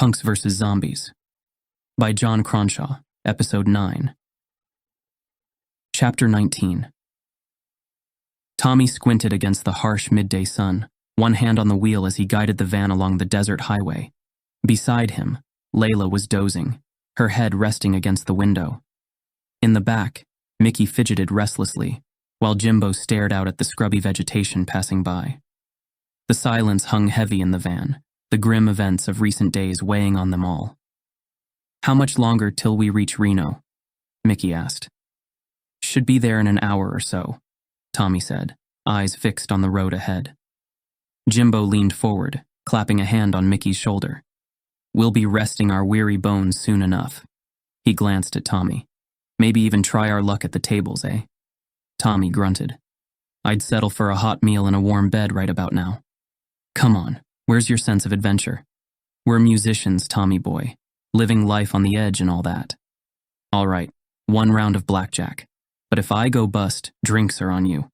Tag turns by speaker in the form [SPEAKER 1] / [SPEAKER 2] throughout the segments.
[SPEAKER 1] Punks vs. Zombies by John Cronshaw, Episode 9. Chapter 19. Tommy squinted against the harsh midday sun, one hand on the wheel as he guided the van along the desert highway. Beside him, Layla was dozing, her head resting against the window. In the back, Micky fidgeted restlessly, while Jimbo stared out at the scrubby vegetation passing by. The silence hung heavy in the van, the grim events of recent days weighing on them all. "How much longer till we reach Reno?" Micky asked. "Should be there in an hour or so," Tommy said, eyes fixed on the road ahead. Jimbo leaned forward, clapping a hand on Micky's shoulder. "We'll be resting our weary bones soon enough." He glanced at Tommy. "Maybe even try our luck at the tables, eh?" Tommy grunted. "I'd settle for a hot meal and a warm bed right about now." "Come on, where's your sense of adventure? We're musicians, Tommy boy, living life on the edge and all that." "All right, one round of blackjack. But if I go bust, drinks are on you."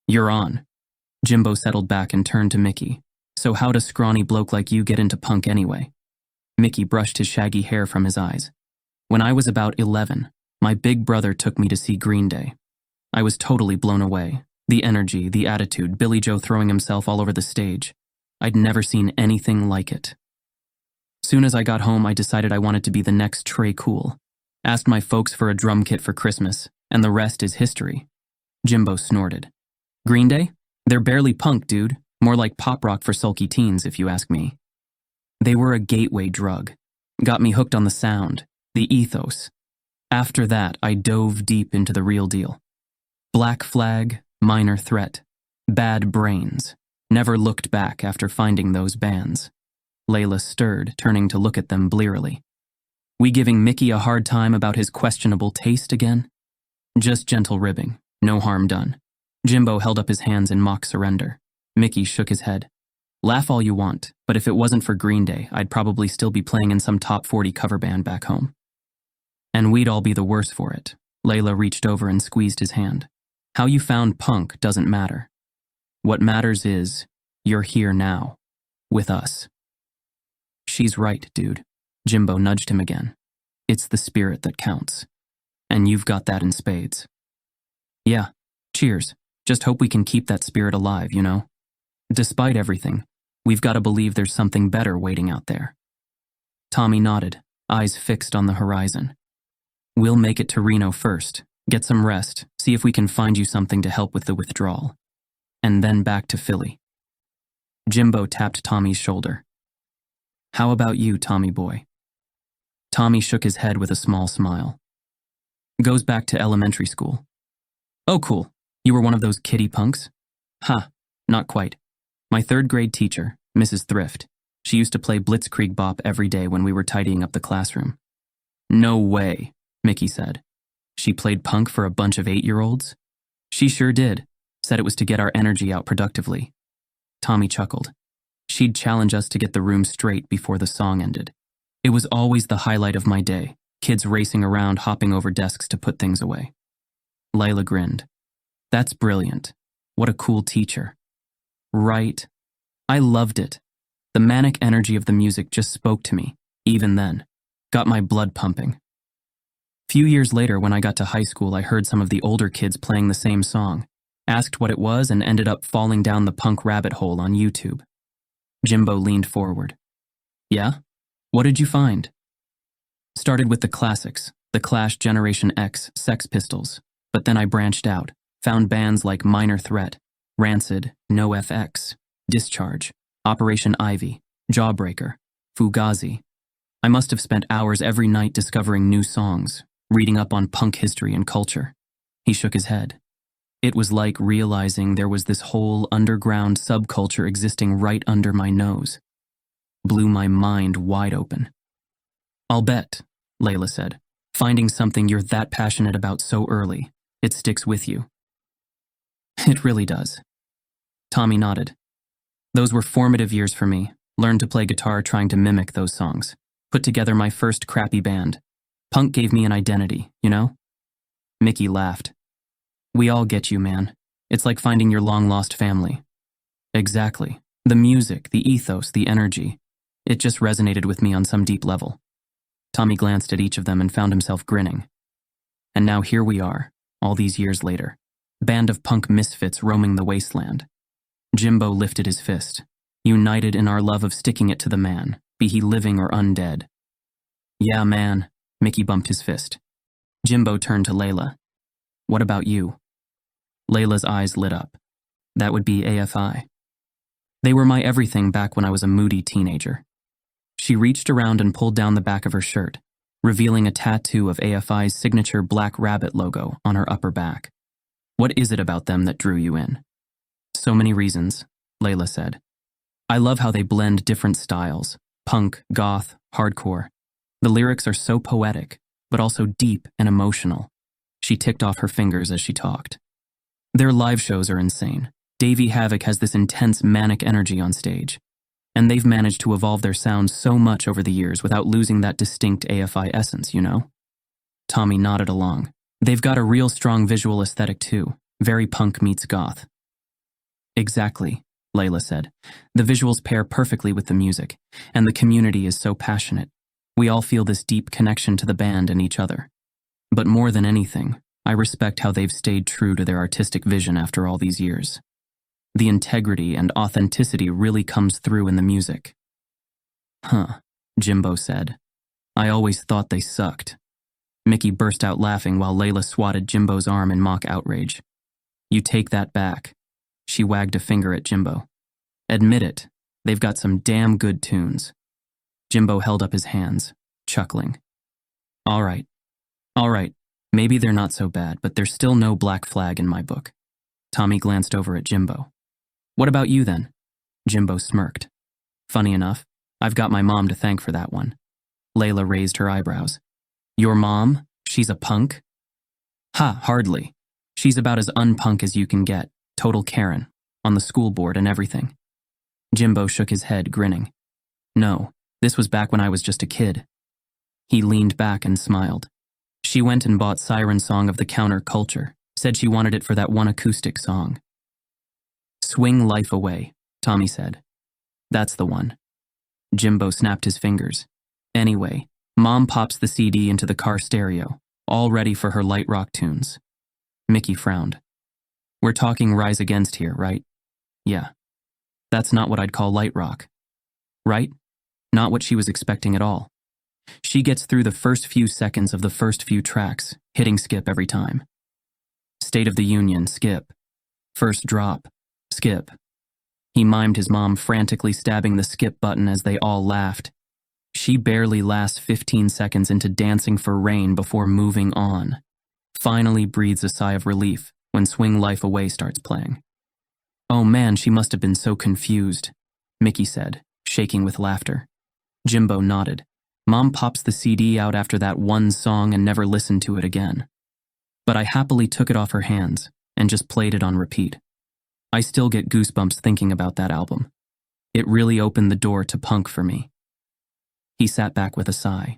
[SPEAKER 1] "You're on." Jimbo settled back and turned to Micky. "So how'd a scrawny bloke like you get into punk anyway?" Micky brushed his shaggy hair from his eyes. "When I was about 11, my big brother took me to see Green Day. I was totally blown away. The energy, the attitude, Billy Joe throwing himself all over the stage. I'd never seen anything like it. Soon as I got home, I decided I wanted to be the next Trey Cool. Asked my folks for a drum kit for Christmas, and the rest is history." Jimbo snorted. "Green Day? They're barely punk, dude. More like pop rock for sulky teens, if you ask me. They were a gateway drug. Got me hooked on the sound, the ethos. After that, I dove deep into the real deal. Black Flag, Minor Threat, Bad Brains. Never looked back after finding those bands." Layla stirred, turning to look at them blearily. "We giving Micky a hard time about his questionable taste again?" "Just gentle ribbing, no harm done." Jimbo held up his hands in mock surrender. Micky shook his head. "Laugh all you want, but if it wasn't for Green Day, I'd probably still be playing in some top 40 cover band back home. And we'd all be the worse for it." Layla reached over and squeezed his hand. "How you found punk doesn't matter. What matters is, you're here now, with us." "She's right, dude." Jimbo nudged him again. "It's the spirit that counts. And you've got that in spades." "Yeah, cheers. Just hope we can keep that spirit alive, you know? Despite everything, we've got to believe there's something better waiting out there." Tommy nodded, eyes fixed on the horizon. "We'll make it to Reno first, get some rest, see if we can find you something to help with the withdrawal. And then back to Philly." Jimbo tapped Tommy's shoulder. "How about you, Tommy boy?" Tommy shook his head with a small smile. "Goes back to elementary school." "Oh, cool. You were one of those kiddie punks?" "Ha, not quite. My third-grade teacher, Mrs. Thrift, she used to play Blitzkrieg Bop every day when we were tidying up the classroom." "No way," Micky said. "She played punk for a bunch of 8-year-olds? "She sure did. Said it was to get our energy out productively." Tommy chuckled. "She'd challenge us to get the room straight before the song ended. It was always the highlight of my day, kids racing around, hopping over desks to put things away." Layla grinned. "That's brilliant. What a cool teacher." "Right. I loved it. The manic energy of the music just spoke to me, even then. Got my blood pumping. Few years later, when I got to high school, I heard some of the older kids playing the same song, asked what it was, and ended up falling down the punk rabbit hole on YouTube." Jimbo leaned forward. "Yeah? What did you find?" "Started with the classics, The Clash, Generation X, Sex Pistols, but then I branched out, found bands like Minor Threat, Rancid, NoFX, Discharge, Operation Ivy, Jawbreaker, Fugazi. I must have spent hours every night discovering new songs, reading up on punk history and culture." He shook his head. "It was like realizing there was this whole underground subculture existing right under my nose. Blew my mind wide open." "I'll bet," Layla said. "Finding something you're that passionate about so early, it sticks with you." "It really does." Tommy nodded. "Those were formative years for me. Learned to play guitar trying to mimic those songs. Put together my first crappy band. Punk gave me an identity, you know?" Micky laughed. "We all get you, man. It's like finding your long-lost family." "Exactly. The music, the ethos, the energy. It just resonated with me on some deep level. Tommy glanced at each of them and found himself grinning. And now here we are, all these years later. Band of punk misfits roaming the wasteland. Jimbo lifted his fist, united in our love of sticking it to the man, be he living or undead. Yeah, man, Micky bumped his fist. Jimbo turned to Layla. What about you? Layla's eyes lit up. That would be AFI. They were my everything back when I was a moody teenager. She reached around and pulled down the back of her shirt, revealing a tattoo of AFI's signature black rabbit logo on her upper back. What is it about them that drew you in? So many reasons, Layla said. I love how they blend different styles, punk, goth, hardcore. The lyrics are so poetic, but also deep and emotional. She ticked off her fingers as she talked. Their live shows are insane. Davey Havoc has this intense manic energy on stage, and they've managed to evolve their sound so much over the years without losing that distinct AFI essence, you know? Tommy nodded along. They've got a real strong visual aesthetic too, very punk meets goth. Exactly, Layla said. The visuals pair perfectly with the music, and the community is so passionate. We all feel this deep connection to the band and each other. But more than anything, I respect how they've stayed true to their artistic vision after all these years. The integrity and authenticity really comes through in the music. Huh, Jimbo said. I always thought they sucked. Micky burst out laughing while Layla swatted Jimbo's arm in mock outrage. You take that back. She wagged a finger at Jimbo. Admit it, they've got some damn good tunes. Jimbo held up his hands, chuckling. All right, maybe they're not so bad, but there's still no black flag in my book. Tommy glanced over at Jimbo. What about you then? Jimbo smirked. Funny enough, I've got my mom to thank for that one. Layla raised her eyebrows. Your mom? She's a punk? Ha, hardly. She's about as unpunk as you can get, total Karen, on the school board and everything. Jimbo shook his head, grinning. No, this was back when I was just a kid. He leaned back and smiled. She went and bought Siren Song of the Counterculture, said she wanted it for that one acoustic song. Swing Life Away, Tommy said. That's the one. Jimbo snapped his fingers. Anyway, Mom pops the CD into the car stereo, all ready for her light rock tunes. Micky frowned. We're talking Rise Against here, right? Yeah. That's not what I'd call light rock. Right? Not what she was expecting at all. She gets through the first few seconds of the first few tracks, hitting skip every time. State of the Union, skip. First drop, skip. He mimed his mom frantically stabbing the skip button as they all laughed. She barely lasts 15 seconds into Dancing for Rain before moving on. Finally breathes a sigh of relief when Swing Life Away starts playing. Oh man, she must have been so confused, Micky said, shaking with laughter. Jimbo nodded. Mom pops the CD out after that one song and never listened to it again. But I happily took it off her hands and just played it on repeat. I still get goosebumps thinking about that album. It really opened the door to punk for me. He sat back with a sigh.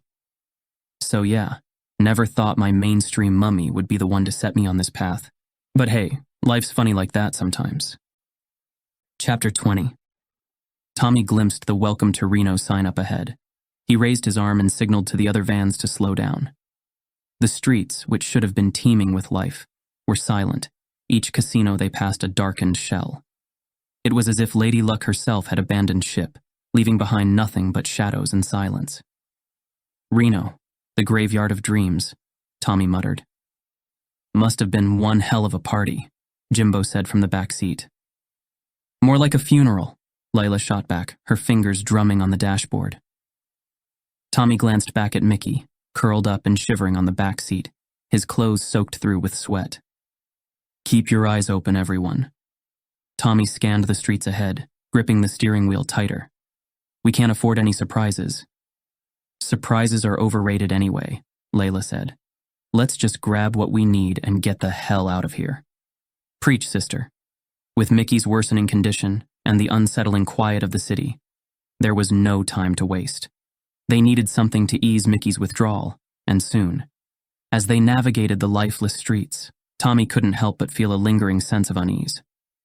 [SPEAKER 1] So yeah, never thought my mainstream mummy would be the one to set me on this path. But hey, life's funny like that sometimes. Chapter 20. Tommy glimpsed the Welcome to Reno sign up ahead. He raised his arm and signaled to the other vans to slow down. The streets, which should have been teeming with life, were silent. Each casino they passed a darkened shell. It was as if Lady Luck herself had abandoned ship, leaving behind nothing but shadows and silence. Reno, the graveyard of dreams, Tommy muttered. Must have been one hell of a party, Jimbo said from the back seat. More like a funeral, Layla shot back, her fingers drumming on the dashboard. Tommy glanced back at Micky, curled up and shivering on the back seat, his clothes soaked through with sweat. Keep your eyes open, everyone. Tommy scanned the streets ahead, gripping the steering wheel tighter. We can't afford any surprises. Surprises are overrated anyway, Layla said. Let's just grab what we need and get the hell out of here. Preach, sister. With Micky's worsening condition and the unsettling quiet of the city, there was no time to waste. They needed something to ease Micky's withdrawal, and soon. As they navigated the lifeless streets, Tommy couldn't help but feel a lingering sense of unease.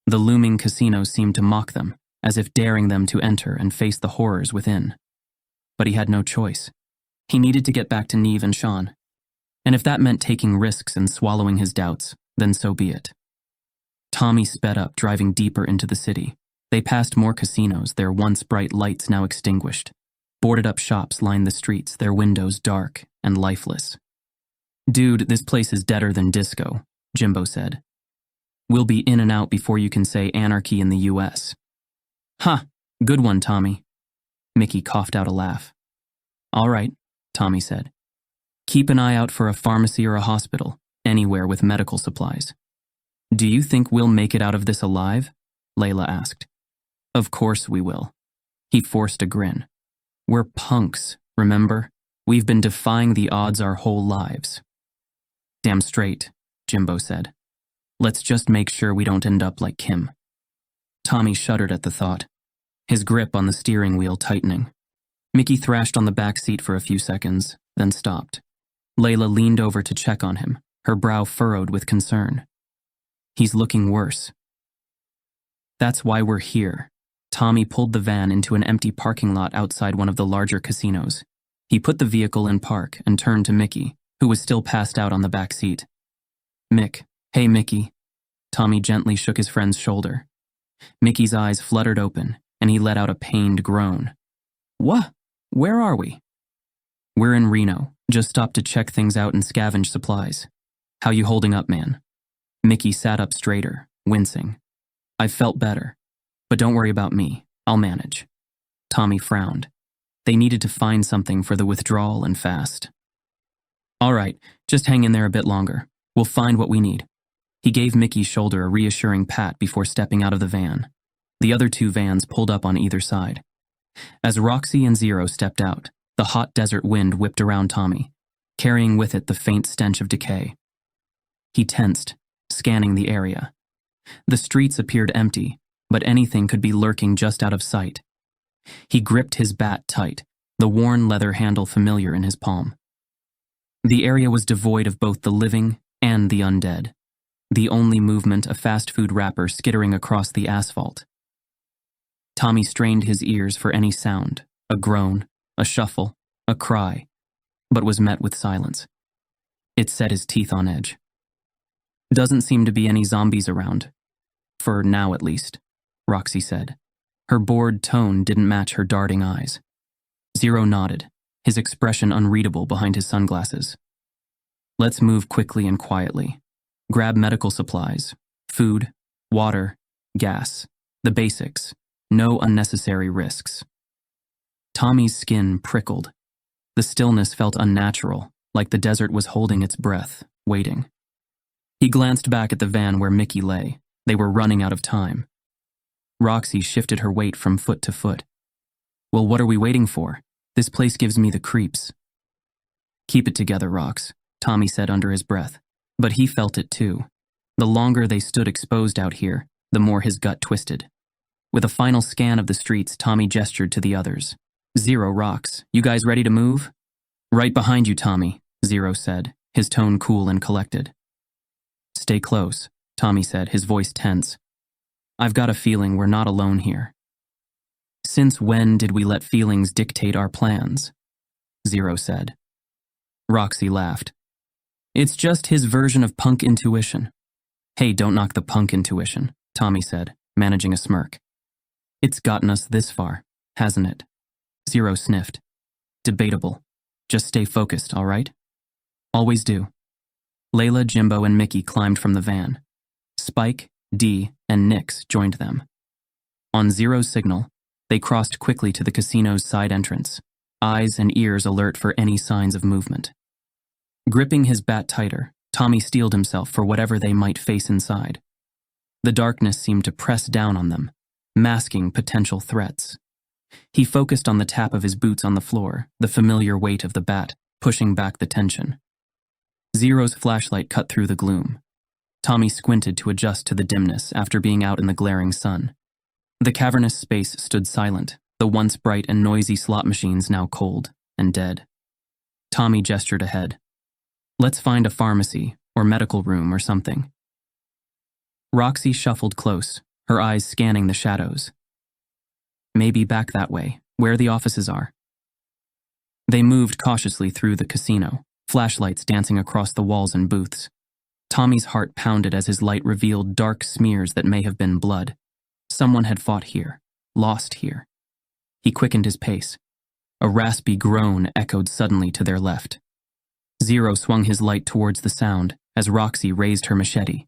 [SPEAKER 1] The looming casino seemed to mock them, as if daring them to enter and face the horrors within. but he had no choice. He needed to get back to Neve and Sean. And if that meant taking risks and swallowing his doubts, then so be it. Tommy sped up, driving deeper into the city. They passed more casinos, their once bright lights now extinguished. Boarded-up shops lined the streets, their windows dark and lifeless. "Dude, this place is deader than disco," Jimbo said. "We'll be in and out before you can say anarchy in the U.S. "Huh, good one, Tommy." Micky coughed out a laugh. "All right," Tommy said. "Keep an eye out for a pharmacy or a hospital, anywhere with medical supplies." "Do you think we'll make it out of this alive?" Layla asked. "Of course we will." He forced a grin. "We're punks, remember? We've been defying the odds our whole lives." "Damn straight," Jimbo said. "Let's just make sure we don't end up like Kim." Tommy shuddered at the thought, his grip on the steering wheel tightening. Micky thrashed on the back seat for a few seconds, then stopped. Layla leaned over to check on him, her brow furrowed with concern. "He's looking worse." "That's why we're here." Tommy pulled the van into an empty parking lot outside one of the larger casinos. He put the vehicle in park and turned to Micky, who was still passed out on the back seat. "Mick, hey Micky." Tommy gently shook his friend's shoulder. Micky's eyes fluttered open, and he let out a pained groan. "What? Where are we?" "We're in Reno. Just stopped to check things out and scavenge supplies. How you holding up, man?" Micky sat up straighter, wincing. "I felt better. But don't worry about me. I'll manage." Tommy frowned. They needed to find something for the withdrawal and fast. "All right, just hang in there a bit longer. We'll find what we need." He gave Micky's shoulder a reassuring pat before stepping out of the van. The other two vans pulled up on either side. As Roxy and Zero stepped out, the hot desert wind whipped around Tommy, carrying with it the faint stench of decay. He tensed, scanning the area. The streets appeared empty, but anything could be lurking just out of sight. He gripped his bat tight, the worn leather handle familiar in his palm. The area was devoid of both the living and the undead, the only movement a fast food wrapper skittering across the asphalt. Tommy strained his ears for any sound, a groan, a shuffle, a cry, but was met with silence. It set his teeth on edge. "Doesn't seem to be any zombies around. For now, at least," Roxy said. Her bored tone didn't match her darting eyes. Zero nodded, his expression unreadable behind his sunglasses. "Let's move quickly and quietly. Grab medical supplies, food, water, gas, the basics. No unnecessary risks." Tommy's skin prickled. The stillness felt unnatural, like the desert was holding its breath, waiting. He glanced back at the van where Micky lay. They were running out of time. Roxy shifted her weight from foot to foot. "Well, what are we waiting for? This place gives me the creeps." "Keep it together, Rox," Tommy said under his breath. But he felt it too. The longer they stood exposed out here, the more his gut twisted. With a final scan of the streets, Tommy gestured to the others. "Zero, Rox, you guys ready to move?" "Right behind you, Tommy," Zero said, his tone cool and collected. "Stay close," Tommy said, his voice tense. "I've got a feeling we're not alone here." "Since when did we let feelings dictate our plans?" Zero said. Roxy laughed. "It's just his version of punk intuition." "Hey, don't knock the punk intuition," Tommy said, managing a smirk. "It's gotten us this far, hasn't it?" Zero sniffed. "Debatable. Just stay focused, all right?" "Always do." Layla, Jimbo, and Micky climbed from the van. Spike, Dee, and Nix joined them. On Zero's signal, they crossed quickly to the casino's side entrance, eyes and ears alert for any signs of movement. Gripping his bat tighter, Tommy steeled himself for whatever they might face inside. The darkness seemed to press down on them, masking potential threats. He focused on the tap of his boots on the floor, the familiar weight of the bat, pushing back the tension. Zero's flashlight cut through the gloom. Tommy squinted to adjust to the dimness after being out in the glaring sun. The cavernous space stood silent, the once bright and noisy slot machines now cold and dead. Tommy gestured ahead. "Let's find a pharmacy or medical room or something." Roxy shuffled close, her eyes scanning the shadows. "Maybe back that way, where the offices are." They moved cautiously through the casino, flashlights dancing across the walls and booths. Tommy's heart pounded as his light revealed dark smears that may have been blood. Someone had fought here, lost here. He quickened his pace. A raspy groan echoed suddenly to their left. Zero swung his light towards the sound as Roxy raised her machete,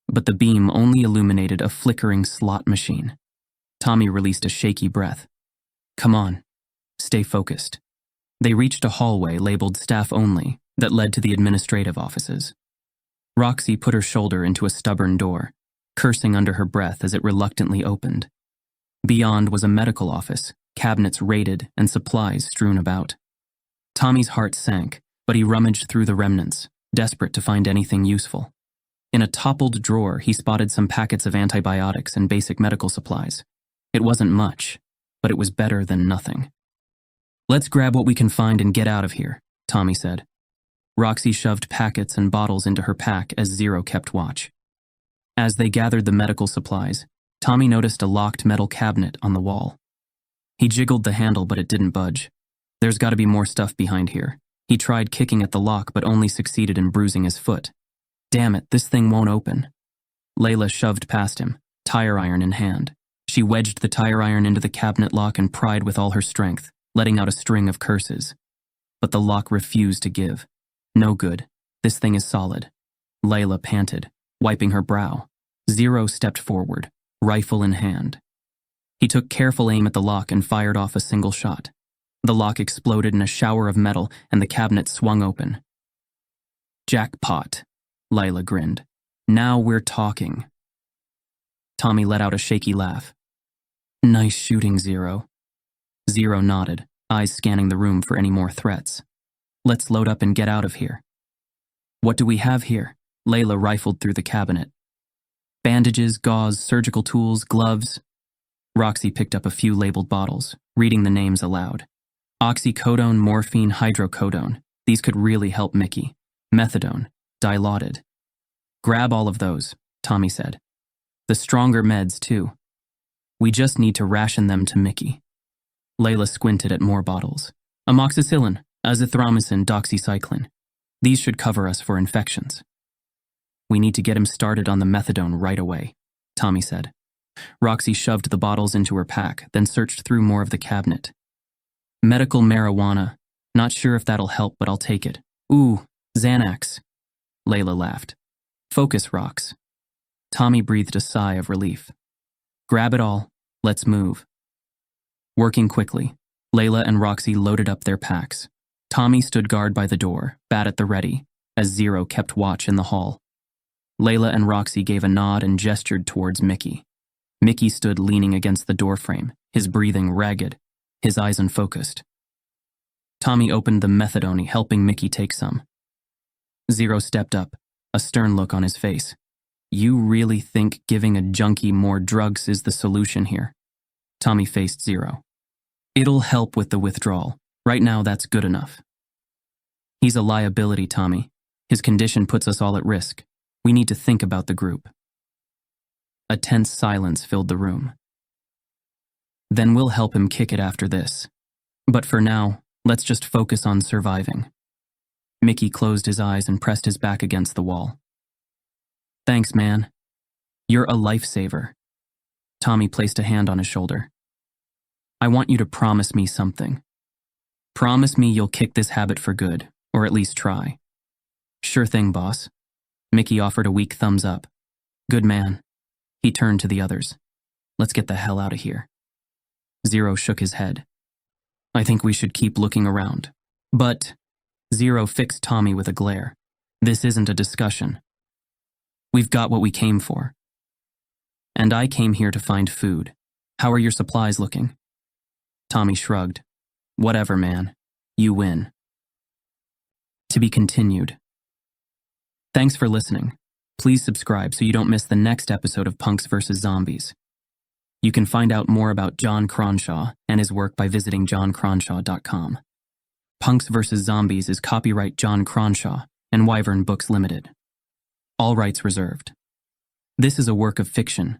[SPEAKER 1] but the beam only illuminated a flickering slot machine. Tommy released a shaky breath. Come on, stay focused. They reached a hallway labeled staff only that led to the administrative offices. Roxy put her shoulder into a stubborn door, cursing under her breath as it reluctantly opened. Beyond was a medical office, cabinets raided and supplies strewn about. Tommy's heart sank, but he rummaged through the remnants, desperate to find anything useful. In a toppled drawer, he spotted some packets of antibiotics and basic medical supplies. It wasn't much, but it was better than nothing. Let's grab what we can find and get out of here, Tommy said. Roxy shoved packets and bottles into her pack as Zero kept watch. As they gathered the medical supplies, Tommy noticed a locked metal cabinet on the wall. He jiggled the handle, but it didn't budge. There's got to be more stuff behind here. He tried kicking at the lock, but only succeeded in bruising his foot. Damn it, this thing won't open. Layla shoved past him, tire iron in hand. She wedged the tire iron into the cabinet lock and pried with all her strength, letting out a string of curses. But the lock refused to give. No good. This thing is solid. Layla panted, wiping her brow. Zero stepped forward, rifle in hand. He took careful aim at the lock and fired off a single shot. The lock exploded in a shower of metal and the cabinet swung open. Jackpot, Layla grinned. Now we're talking. Tommy let out a shaky laugh. Nice shooting, Zero. Zero nodded, eyes scanning the room for any more threats. Let's load up and get out of here. What do we have here? Layla rifled through the cabinet. Bandages, gauze, surgical tools, gloves. Roxy picked up a few labeled bottles, reading the names aloud. Oxycodone, morphine, hydrocodone. These could really help Micky. Methadone, dilaudid. Grab all of those, Tommy said. The stronger meds, too. We just need to ration them to Micky. Layla squinted at more bottles. Amoxicillin, azithromycin, doxycycline. These should cover us for infections. We need to get him started on the methadone right away, Tommy said. Roxy shoved the bottles into her pack, then searched through more of the cabinet. Medical marijuana. Not sure if that'll help, but I'll take it. Ooh, Xanax. Layla laughed. Focus, Rox. Tommy breathed a sigh of relief. Grab it all. Let's move. Working quickly, Layla and Roxy loaded up their packs. Tommy stood guard by the door, bat at the ready, as Zero kept watch in the hall. Layla and Roxy gave a nod and gestured towards Micky. Micky stood leaning against the doorframe, his breathing ragged, his eyes unfocused. Tommy opened the methadone, helping Micky take some. Zero stepped up, a stern look on his face. You really think giving a junkie more drugs is the solution here? Tommy faced Zero. It'll help with the withdrawal. Right now, that's good enough. He's a liability, Tommy. His condition puts us all at risk. We need to think about the group. A tense silence filled the room. Then we'll help him kick it after this. But for now, let's just focus on surviving. Micky closed his eyes and pressed his back against the wall. Thanks, man. You're a lifesaver. Tommy placed a hand on his shoulder. I want you to promise me something. Promise me you'll kick this habit for good, or at least try. Sure thing, boss. Micky offered a weak thumbs up. Good man. He turned to the others. Let's get the hell out of here. Zero shook his head. I think we should keep looking around. But Zero fixed Tommy with a glare. This isn't a discussion. We've got what we came for. And I came here to find food. How are your supplies looking? Tommy shrugged. Whatever, man. You win. To be continued. Thanks for listening. Please subscribe so you don't miss the next episode of Punks vs. Zombies. You can find out more about John Cronshaw and his work by visiting johncronshaw.com. Punks vs. Zombies is copyright John Cronshaw and Wyvern Books Limited. All rights reserved. This is a work of fiction.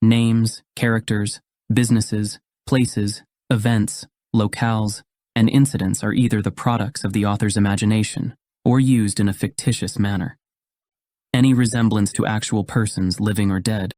[SPEAKER 1] Names, characters, businesses, places, events, locales, and incidents are either the products of the author's imagination or used in a fictitious manner. Any resemblance to actual persons, living or dead,